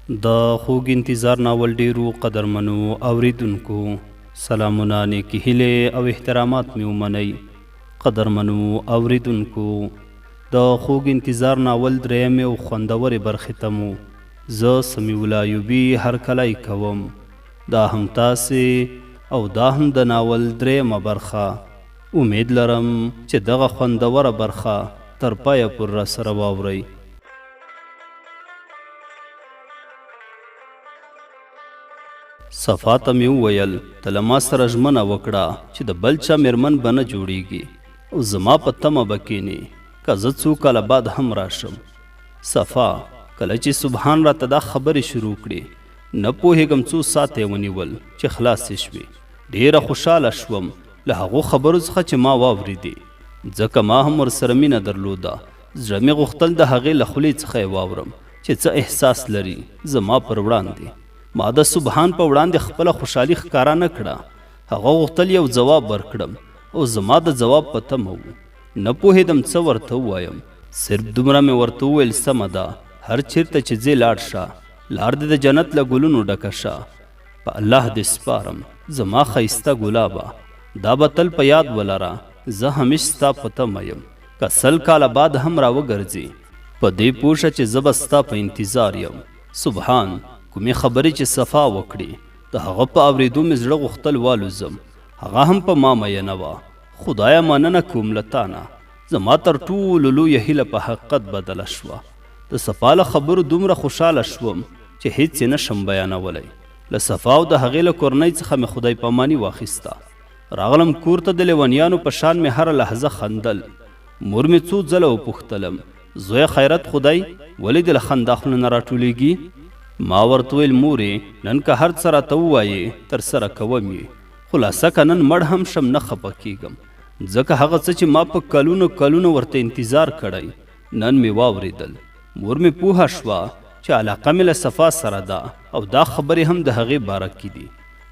د خوږ انتظار ناول ډیرو قدرمنو اوریدونکو سلامونه نیکې هیلې او احترامات مې ومنئ. قدرمنو اوریدونکو د خوږ انتظار ناول درېیمې او خوندورې برخې ته مو زه سمیع الله ایوبي هرکلی کوم. دا هم تاسې او دا هم د ناول درېیمه برخه. امید لرم چې دغه خوندوره برخه تر پایه پورې راسره واورئ. صفا ته مې وویل ته له ما سره ژمنه وکړه چې د بل چا میرمن به نه جوړیږي او زما په تمه به کښېنې که زه څو کاله بعد هم راشم. صفا کله چې سبحان راته دا خبرې شروع کړې نه پوهېږم څو ساعته یې ونیول چې خلاصې شوې. ډېره خوشحاله شوم له هغو خبرو څخه چې ما واورېدې ځکه ما هم ورسره مینه درلوده. زړه مې غوښتل د هغې له خولې څخه یې واورم چې څه احساس لري زما پر وړاندې. ما د سبحان په وړاندې خپله خوشحالي ښکاره نه کړه. هغه غوښتل یو ځواب ورکړم او زما د ځواب په تمه و. نه پوهېدم څه ورته ووایم. صرف دومره مې ورته وویل سمه ده هر چیرته چې ځې لاړ شه لار دې د جنت له ګلونو ډکه شه. په الله دې سپارم زما ښایسته ګلابه دا به تل په یاد ولره زه همیش ستا په تمه یم. که 100 کاله بعد هم راوګرځې په دې پوه شه چې زه به ستا په انتظار یم. سبحان کومې خبرې چې صفا وکړې د هغه په اورېدو مې زړه غوښتل والوزم. هغه هم په ما میینه وه. خدایه مننه کوم له تا نه زما تر ټولو لویه هیله په حقیقت بدله شوه. د صفا له خبرو دومره خوشحاله شوم چې هیڅ یې نشم بیانولی. له صفا او د هغې له کورنۍ څخه مې خدای پاماني واخیسته. راغلم کور ته د لیونیانو په شان مې هره لحظه خندل. مور مې څو ځله وپوښتلم زویه خیرت خدای ولې دې له خندا خوله نه راټولېږي؟ ما ورته ویل مورې نن که هر څه راته ووایې ترسره کوم یې. خلاصه که نن مړ هم شم نه خفه کېږم ځکه هغه څه چې ما په کلونو کلونو ورته انتظار کړی نن مې واورېدل. مور مې پوهه شوه چې علاقه مې له صفا سره ده او دا خبرې هم د هغې باره کې دي.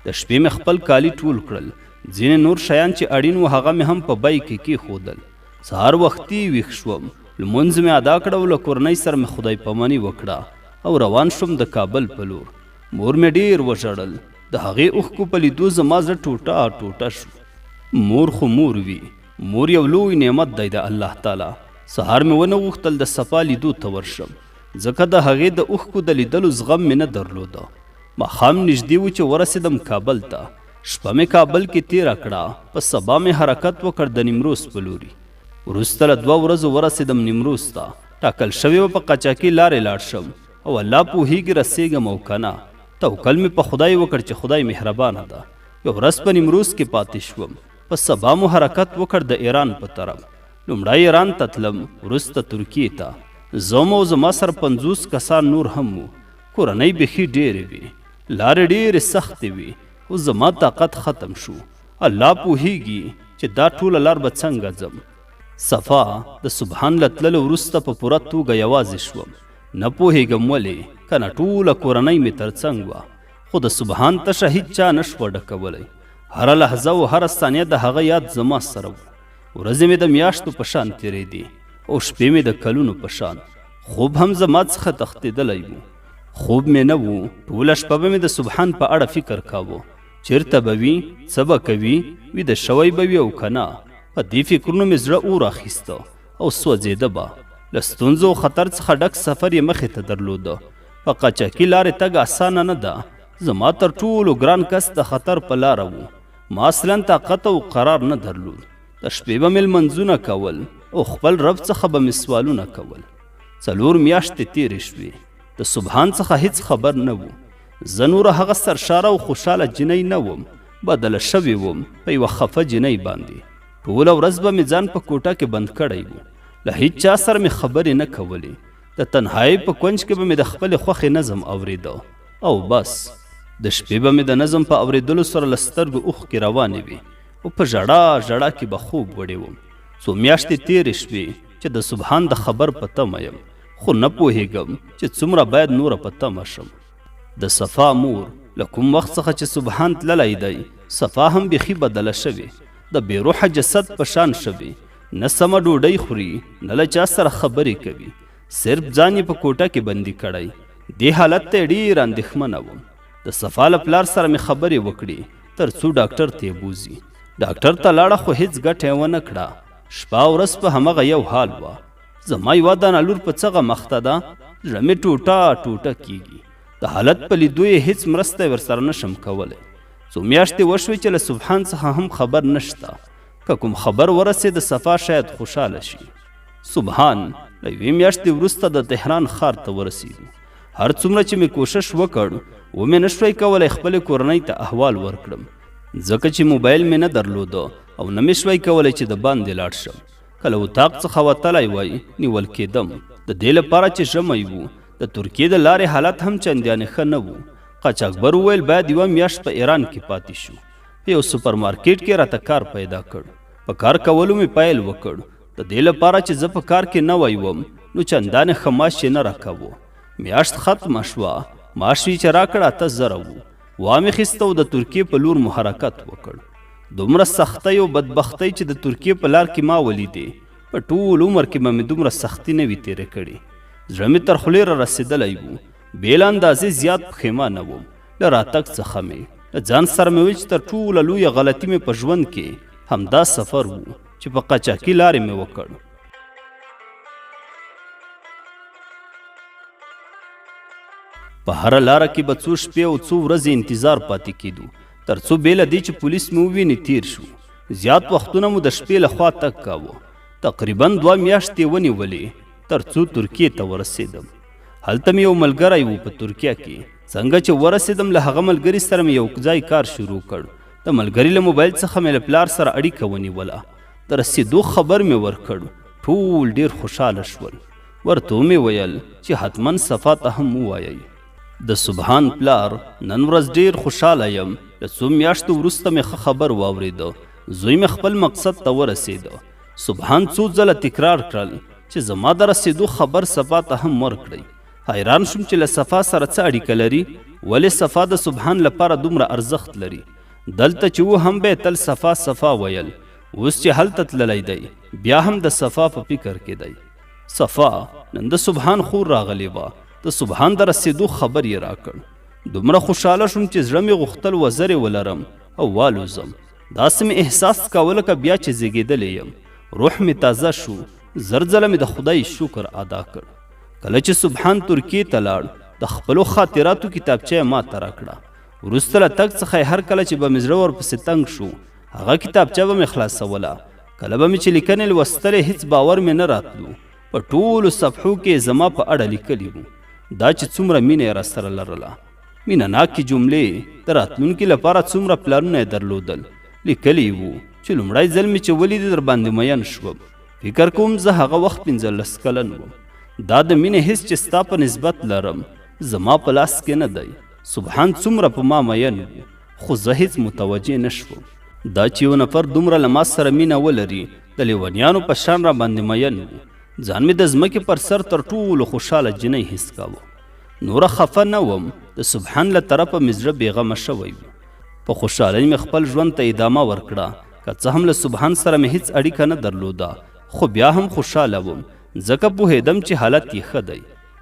د شپې مې خپل کالي ټول کړل. ځینې نور شیان چې اړین و هغه مې هم په بیک کې کېښودل. سهار وختي ویښ شوم. لمونځ مې ادا کړه او له کورنۍ سره مې خدای پاماني وکړه او روان شوم د کابل په لور. مور مې ډېر وژړل. د هغې اوښکو په لیدو زما زړه ټوټه ټوټه شو. مور خو مور وي. مور یو لوی نعمت دی د الله تعالی. سهار مې ونه غوښتل د صفا لیدو ته ورشم ځکه د هغې د اوښکو د لیدلو زغم مې نه درلوده. ماښام نږدې و چې ورسېدم کابل ته. شپه مې کابل کې تېره کړه. په سبا مې حرکت وکړ د نیمروز په لوري. وروسته له 2 ورځو ورسېدم نیمروز ته. ټاکل شوې وه په قاچاقي لارې لاړ شم او الله پوهېږي رسېږم او که نه. توکل مې په خدای وکړ چې خدای مهربانه ده. یو ورځ په نیمروز کې پاتې شوم. په سبا مو حرکت وکړ د ایران په طرف. لومړی ایران ته تلم وروسته ترکیې ته. زه او زما سره 50 کسان نور هم وو. کورنۍ بیخي ډېرې وې. لارې ډېرې سختې وې او زما طاقت ختم شو. الله پوهېږي چې دا ټوله لار به څنګه ځم. صفا د سبحان له تللو وروسته په پوره توګه یوازې شوم. نه پوهېږم ولې که نه ټوله کورنۍ مې تر څنګ وه خو د سبحان تشه هیڅ چا نه شوه ډکولی. هره لحظه او هره ثانیه د هغه یاد زما سره و. ورځې مې د میاشتو په شان تېرېدې او شپې مې د کلونو په شان. خوب هم زما څخه تښتېدلی و. خوب مې نه و. ټوله شپه به مې د سبحان په اړه فکر کاوه. چېرته به وي څه به کوي ویده شوی به وي او که نه. په دې فکرونو مې زړه اور اخیسته او سوځېده به. له ستونزو او خطر څخه ډک سفر یې مخې ته درلوده. په قاچاقي لارې تګ اسانه نه ده. زما تر ټولو ګران کس د خطر په لاره و. ما اصلا طاقت او قرار نه درلود. د شپې به مې لمنځونه کول او خپل رب څخه به مې سوالونه کول. 4 میاشتې تېرې شوې. د سبحان څخه هیڅ خبر نه و. زه نوره هغه سرشاره او خوشحاله جنۍ نه وم. بدله شوې وم په یوه خفه جنۍ باندې. ټوله ورځ به مې ځان په کوټه کې بند کړی و. له هیڅ چا سره مې خبرې نه کولې. د تنهایۍ په کونج کې به مې د خپلې خوښې نظم اورېده او بس. د شپې به مې د نظم په اورېدلو سره له سترګو اوښکې روانې وې او په ژړا ژړا کې به خوب وړی وم. 2 میاشتې تېرې شوې چې د سبحان د خبر په تمه یم خو نه پوهېږم چې څومره باید نوره په تمه شم. د صفا مور له کوم وخت څخه چې سبحان تللی دی صفا هم بیخي بدله شوې. د بې روحه جسد په شان شوې. نه سمه ډوډۍ خوري نه له چا سره خبرې کوي. صرف ځان یې په کوټه کې بندي کړی. دې حالت ته ډېر اندېښمنه وم. د صفا له پلار سره مې خبرې وکړې تر څو ډاکټر ته یې بوځي. ډاکټر ته لاړه خو هېڅ ګټه یې ونه کړه. شپه ورځ په همغه یو حال وه. زما یوه دانه لور په څغه مخته ده. زړه مې ټوټه ټوټه کېږي. د حالت په لیدو یې هېڅ مرسته ورسره نشم کولی. څو میاشتې وشوې چې له سبحان څخه هم خبر نشته. که کوم خبر ورسېد صفا شاید خوشحاله شي. سبحان له یوې میاشتې وروسته د تهران ښار ته ورسېدو. هر څومره چې مې کوشش وکړ ومې نشوی کولی خپلې کورنۍ ته احوال ورکړم، ځکه چې موبایل مې نه درلوده او نه مې شوی کولی چې د باندې لاړ شم. کله اتاق څخه وتلی وای نیول کېدم. د دې لپاره چې ژمی و، د ترکیې د لارې حالت هم چندانې ښه نه و. قاچاقبر وویل باید یوه میاشت په ایران کې پاتې شو. په یو سوپر مارکیټ کې راته کار پیدا کړ. په کار کولو مې پیل وکړ. د دې لپاره چې زه په کار کې نوی وم نو چندانې ښه معاش یې نه راکاوه. میاشت ختمه شوه. معاش یې چې راکړ 8,000 و. وامې خیسته او د ترکیې په لور مو حرکت وکړ. دومره سختۍ او بدبختۍ چې د ترکیې په لار کې ما ولیدې، په ټول عمر کې به مې دومره سختي نه وي تېرې کړې. زړه مې تر خولې را رسېدلی و. بې له اندازې زیات پښیمانه وم. له راتګ څخه مې له ځان سره مې ویل چې تر ټوله لویه غلطي مې په ژوند کې همدا سفر و چې په قاچاقي لارې مې وکړ. په هره لاره کې به څو شپې او څو ورځې انتظار پاتې کېدو، تر څو بې له دې چې پولیس مې وویني تیر شو. زیات وختونه مو د شپې له خوا تګ کاوه. تقریبا 2 میاشتې ونیولې تر څو ترکیې ته ورسېدم. هلته مې یو ملګری و په ترکیه کې. څنګه چې ورسېدم له هغه ملګري سره مې یو ځای کار شروع کړ. د ملګري له موبایل څخه مې له پلار سره اړیکه ونیوله. د رسېدو خبر مې ورکړ. ټول ډېر خوشحاله شول. ورته مې ویل چې حتما صفا ته هم ووایئ. د سبحان پلار نن ورځ ډېر خوشحاله یم. له څو میاشتو وروسته مې ښه خبر واورېده. زوی مې خپل مقصد ته ورسېده. سبحان څو ځله تکرار کړل چې زما د رسېدو خبر صفا ته هم ورکړئ. حیران شوم چې له صفا سره څه اړیکه لري، ولې صفا د سبحان لپاره دومره ارزښت لري. دلته چې و هم به تل صفا صفا ویل، اوس چې هلته تللی دی بیا هم د صفا په فکر کې دی. صفا نن د سبحان خور راغلی وه. د سبحان د رسېدو خبر یې راکړ. دومره خوشحاله شوم چې زړه مې غوښتل وزرې ولرم او والوزم. داسې مې احساس کاوه لکه بیا چې زیږېدلی یم. روح مې تازه شو. زر ځله مې د خدای شکر ادا کړ. کله چې سبحان ترکیې ته لاړ د خپلو خاطراتو کتابچه یې ما ته راکړه. وروسته له تګ څخه یې هر کله چې به مې زړه ورپسې تنګ شو هغه کتابچه به مې خلاصوله. کله به مې چې لیکنې لوستلې هېڅ باور مې نه راتلو. په ټولو صفحو کې زما په اړه لیکلي وو. دا چې څومره مینه یې راسره لرله. مینه ناکې جملې، د راتلونکي لپاره څومره پلانونه یې درلودل. لیکلي وو چې لومړی ځل مې چې ولیدې در باندې مین شوم. فکر کوم زه هغه وخت 15 کلن وم. دا د مینې حس چې ستا په نسبت لرم زما په لاس کې نه دی. سبحان څومره په ما مین و، خو زه هیڅ متوجه نه شوم. دا چې یو نفر دومره له ما سره مینه ولري د لیونیانو په شان را باندې مین و. ځان مې د ځمکې پر سر تر ټولو خوشحاله جنۍ حس کاوه. نوره خفه نه وم. د سبحان له طرفه مې زړه بېغمه شوی و. په خوشحالۍ مې خپل ژوند ته ادامه ورکړه. که څه هم له سبحان سره مې هیڅ اړیکه نه درلوده، خو بیا هم خوشحاله وم، ځکه پوهېدم چې حالت یې ښه دی.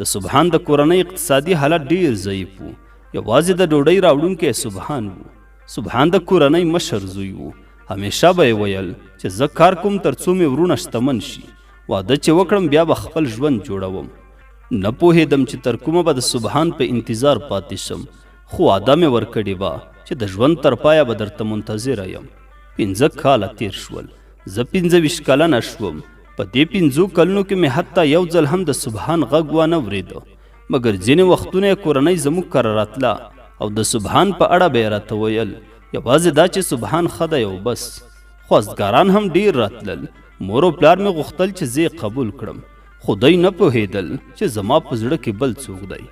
د سبحان د کورنۍ اقتصادي حالت ډېر ضعیف و. یوازې د ډوډۍ راوړونکی سبحان و. سبحان د کورنۍ مشر زوی و. همیشه به یې ویل چې زه کار کوم تر څو مې ورونه شتمن شي. واده چې وکړم بیا به خپل ژوند جوړوم. نه پوهېدم چې تر کومه به د سبحان په انتظار پاتې شم، خو وعده مې ورکړې وه چې د ژوند تر پایه به درته منتظره یم. 15 کاله تیر شول. زه 25 کلنه شوم. په دې 15 کلونو کې مې حتی یو ځل هم د سبحان غږ وانه اورېده، مګر ځینې وختونه یې کورنۍ زموږ کره راتله او د سبحان په اړه به یې راته ویل. یوازې دا چې سبحان ښه دی او بس. خواستګاران هم ډېر راتلل. مور او پلار مې غوښتل چې زه یې قبول کړم، خو دوی نه پوهېدل چې زما په زړه کې بل څوک دی.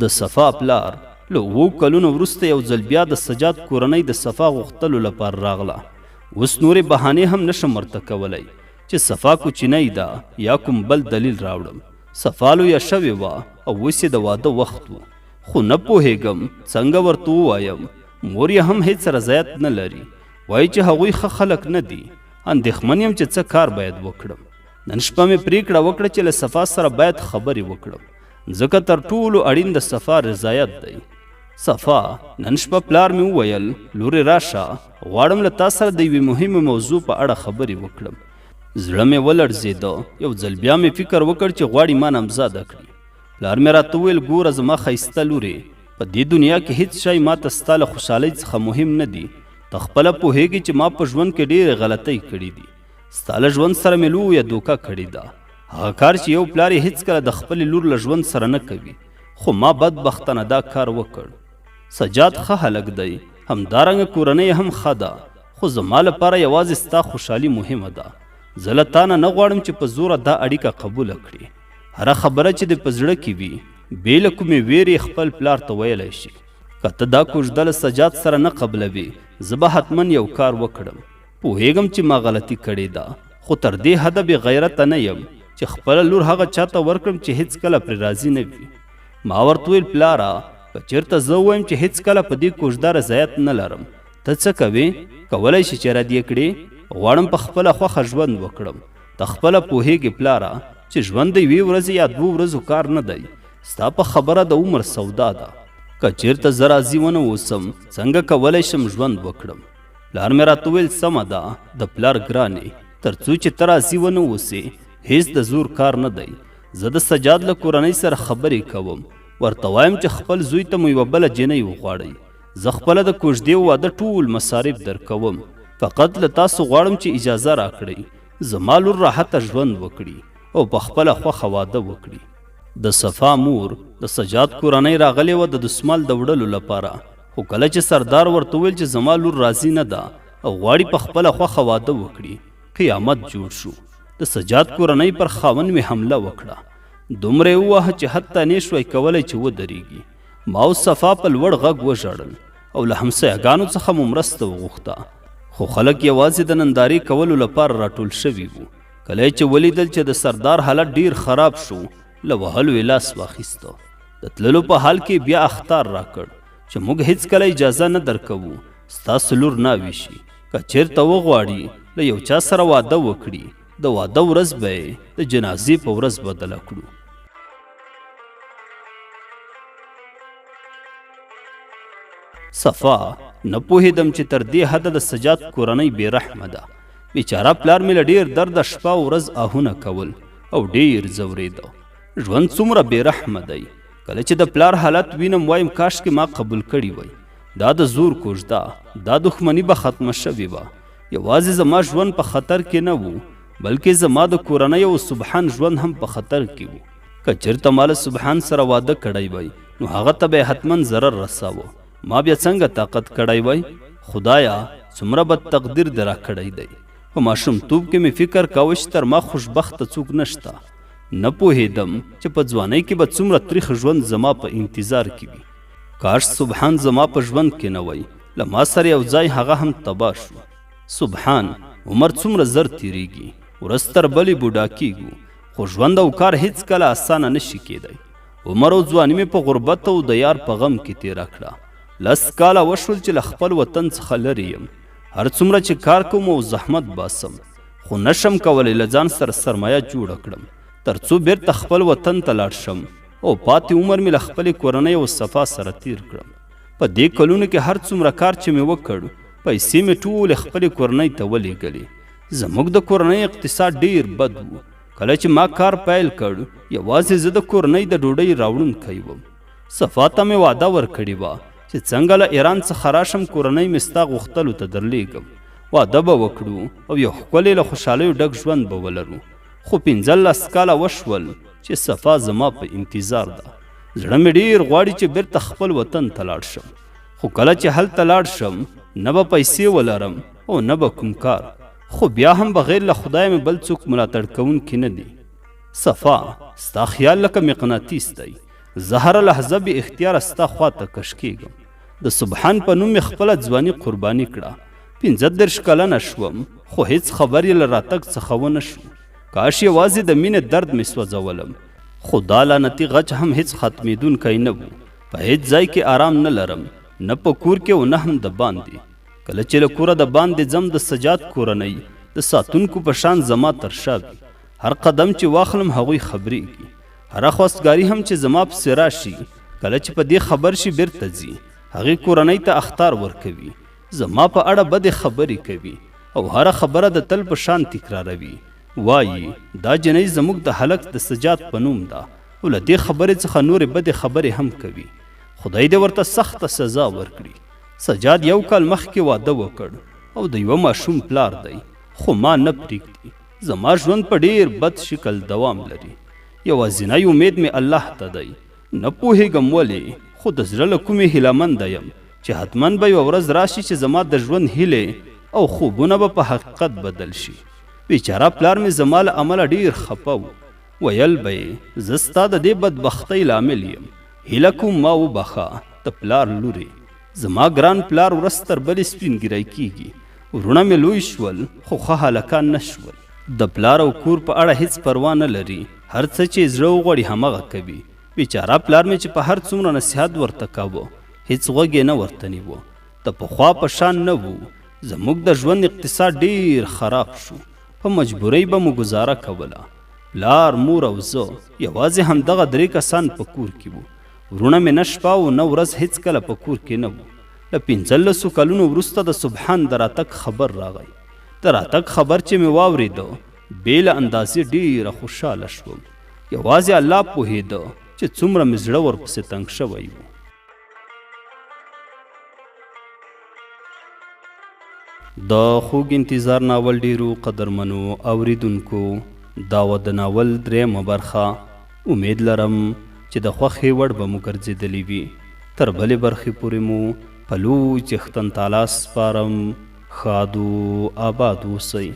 د صفا پلار له 7 کلونو وروسته یو ځل بیا د سجاد کورنۍ د صفا غوښتلو لپاره راغله. اوس نورې بهانې هم نشم ورته کولی چې صفا کوچنۍ ده یا کوم بل دلیل راوړم. صفا لویه شوې وه او اوس یې د واده وخت و، خو نه پوهېږم څنګه ورته ووایم. مور یې هم هېڅ رضایت نه لري، وایي چې هغوی ښه خلک نه دي. اندېښمن یم چې څه کار باید وکړم. نن شپه مې پرېکړه وکړه چې له صفا سره باید خبرې وکړم. ځکه تر ټولو اړین د صفا رضایت دی. صفا نن شپه پلار مې وویل لورې راشه غواړم له تا سره د یوې مهمې موضوع په اړه خبرې وکړم. زړه مې ولړزېده. یو ځل بیا مې فکر وکړ چې غواړي ما نامزاده کړي. پلار مې راته وویل ګوره زما ښایسته لورې په دې دنیا کې هیڅ شی ما ته ستا له خوشحالۍ څخه مهم نه دي. ته خپله پوهېږې چې ما په ژوند کې ډېرې غلطۍ کړي دي. ستا له ژوند سره مې لویه دوکه کړې ده. هغه کار چې یو پلار یې هیڅکله د خپلې لور له ژوند سره نه کوي. خو ما بدبختانه دا کار وکړ. سجاد ښه هلک دی، همدارنګه کورنۍ هم ښه ده، خو زما لپاره یوازې ستا خوشحالي مهمه ده. زه له تا نه غواړم چې په زوره دا اړیکه قبوله کړي. هره خبره چې دې په زړه کې وي بې له کومې ویرې خپل پلار ته ویلی شي. که ته دا کوژده له سجاد سره نه قبلوي زه به حتما یو کار وکړم. پوهېږم چې ما غلطي کړې ده، خو تر دې حده بې غیرته نه یم چې خپله لور هغه چاته ورکړم چې هیڅکله پرې راضي نه وي. ما ورته ویل پلاره که چېرته زه ووایم چې هیڅکله په دې کوژده رضایت نه لرم ته څه کوې؟ کولی شي چې رد یې کړې؟ غواړم په خپله خوښه ژوند وکړم. ته خپله پوهېږې پلاره چې ژوند د یوې ورځې یا 2 ورځو کار نه دی. ستا په خبره د عمر سودا ده. که چېرته زه راضي ونه اوسم څنګه کولی شم ژوند وکړم؟ پلار مې راته ویل سمه ده د پلار ګرانې تر څو چې ته راضي ونه اوسې هیڅ د زور کار نه دی. زه د سجاد له کورنۍ سره خبرې کوم، ورته وایم چې خپل زوی ته مو یوه بله جینۍ وغواړئ. زه خپله د کوژدې واده ټول مصارف درکوم. فقط له تاسو غواړم چې اجازه راکړئ زما لور راحته ژوند وکړي او په خپله خوښه واده وکړي. د صفا مور د سجاد کورنۍ راغلې وه د دسمال د وړلو لپاره، خو کله چې سردار ورته وویل چې زما لور راضي نه ده او غواړي په خپله خوښه واده وکړي قیامت جوړ شو. د سجاد کورنۍ پر خاوند مې حمله وکړه. دومره یې ووهه چې حتی نه شوی کولی چې ودرېږي. ما او صفا په لوړ غږ وژړل او له همسایهګانو څخه مو مرسته وغوښته، خو خلک یوازې د نندارې کولو لپاره راټول شوي وو. کله چې ولیدل چې د سردار حالت ډیر خراب شو له وهلو یې لاس واخیسته. د تللو په حال کې بیا اخطار راکړ چې موږ هیڅکله اجازه نه درکوو ستاسو لور ناوي شي. که چېرته وغواړي له یو چا سره واده وکړي د واده ورځ به یې د جنازې په ورځ بدله کړو. صفا نه پوهېدم چې تر دې حده د سجاد کورنۍ بې رحمه ده. بیچاره پلار مې له ډېر درده شپه او ورځ آهونه کول او ډېر ځورېده. ژوند څومره بې رحمه دی. کله چې د پلار حالت وینم وایم کاشکې ما قبول کړي وی. دا د زور کوژده، دا دښمني به ختمه شوې وه. یوازې زما ژوند په خطر کې نه و بلکې زما د کورنۍ او سبحان ژوند هم په خطر کې و. که چېرته ما له سبحان سره واده کړی وی نو هغه ته به حتما ضرر رساوه. ما بیا څنګه طاقت کړی وی؟ خدایا څومره بد تقدیر دې را کړی دی. په ماشومتوب کې مې فکر کاوه چې تر ما خوشبخته څوک نشته. نه پوهېدم چې په ځوانۍ کې به څومره تریخ ژوند زما په انتظار کې وي. کاش سبحان زما په ژوند کې نه وی، له ما سره یو ځای هغه هم تباه شو. سبحان عمر څومره زر تیریږي، ورځ تر بلې بوډا کیږو، خو ژوند او کار هیڅکله اسانه نشي کېدی. عمر او ځواني مې په غربت او د یار په غم کې تېره کړه. 10 کاله وشول چې له خپل وطن څخه لرې یم. هر څومره چې کار کوم او زحمت باسم خو نشم کولی له ځان سره سرمایه جوړه کړم تر څو بیرته خپل وطن ته لاړ شم او پاتې عمر مې له خپلې کورنۍ او صفا سره تیر کړم. په دې کلونو کې هر څومره کار چې مې وکړ پیسې مې ټولې خپلې کورنۍ ته ولېږلې. زموږ د کورنۍ اقتصاد ډیر بد و. کله چې ما کار پیل کړ یوازې زه د کورنۍ د ډوډۍ راوړونکی وم. صفا ته مې وعده ورکړې وه چې څنګه له ایران څخه راشم کورنۍ مې ستا غوښتلو ته درلیږم. واده به وکړو او یو ښکلی له خوشحالیو ډک ژوند به ولرو. خو 15 کاله وشول چې صفا زما په انتظار ده. زړه مې ډیر غواړي چې بیرته خپل وطن ته لاړ شم، خو کله چې هلته لاړ شم نه به پیسې ولرم او نه به کوم کار، خو بیا هم بغیر له خدای مې بل څوک ملاتړ کوونکي نه دي. صفا ستا خیال لکه مقناطیس دی. زه هره لحظه بې اختیاره ستا خواته کش کېږم. د سبحان په نوم مې خپله ځواني قرباني کړه. 35 کلنه شوم خو هیڅ خبر یې له راتګ څخه ونه شو. کاش یوازې د مینې درد مې سوځولم، خو دا لعنتي غچ هم هیڅ ختمېدونکی نه و. په هیڅ ځای کې آرام نه لرم، نه په کور کې او نه هم د باندې. کله چې له کوره د باندې ځم د سجاد کورنۍ د ساتونکو په شان زما تر شا وي. هر قدم چې واخلم هغوی خبرېږي. هره خواستګاري هم چې زما پسې راشي کله چې په دې خبر شي بیرته ځي هغې کورنۍ ته اخطار ورکوي زما په اړه بدې خبرې کوي او هره خبره د تل په شان تکراروي وایي دا جنۍ زموږ د هلک د سجاد په نوم ده او له دې خبرې څخه نورې بدې خبرې هم کوي خدای دې ورته سخته سزا ورکړي سجاد یو کال مخکې واده وکړ او د یوه ماشوم پلار دی خو ما نه پرېږدي زما ژوند په ډېر بد شکل دوام لري یوازینی امید مې الله ته دی نه پوهېږم ولې خو د زړه له کومې هیلهمنده یم چې حتما به یوه ورځ راشي چې زما د ژوند هیلې او خوبونه به په حقیقت بدل شي بیچاره پلار مې زما له امله ډېر خفه و ویل به یې زه ستا د دې بدبختۍ لامل یم هیله کوم ما وبخه د پلار لورې زما ګران پلار ورځ تر بلې سپین ګیری کیږي وروڼه مې لوی شول خو ښه هلکان نه شول د پلار او کور په اړه هیڅ پروا نه لري هر څه چې زړه وغواړي همغه کوي بیچاره پلار مې چې په هر څومره نصیحت ورته کاوه هیڅ غوږ یې نه ورته نیوه د پخوا په شان نه و زموږ د ژوند اقتصاد ډېر خراب شو په مجبورۍ به مو ګزاره کوله پلار مور او زه یوازې همدغه 3 کسان په کور کې وو وروڼه مې نه شپه او نه ورځ هیڅکله په کور کې نه وو له 15 کلونو وروسته د سبحان د راتګ خبر راغی د راتګ خبر چې مې واورېده بې له اندازې ډېره خوشحاله شوم یوازې الله پوهېده چې څومره مې زړه ورپسې تنګ شوی و د خوږ انتظار ناول ډیرو قدرمنو اوریدونکو دا و د ناول 3مه برخه امید لرم چې د خوښې وړ به مو ګرځېدلې وي تر بلې برخې پورې مو په لوی څښتن تعالی سپارم ښاد و آباد اوسئ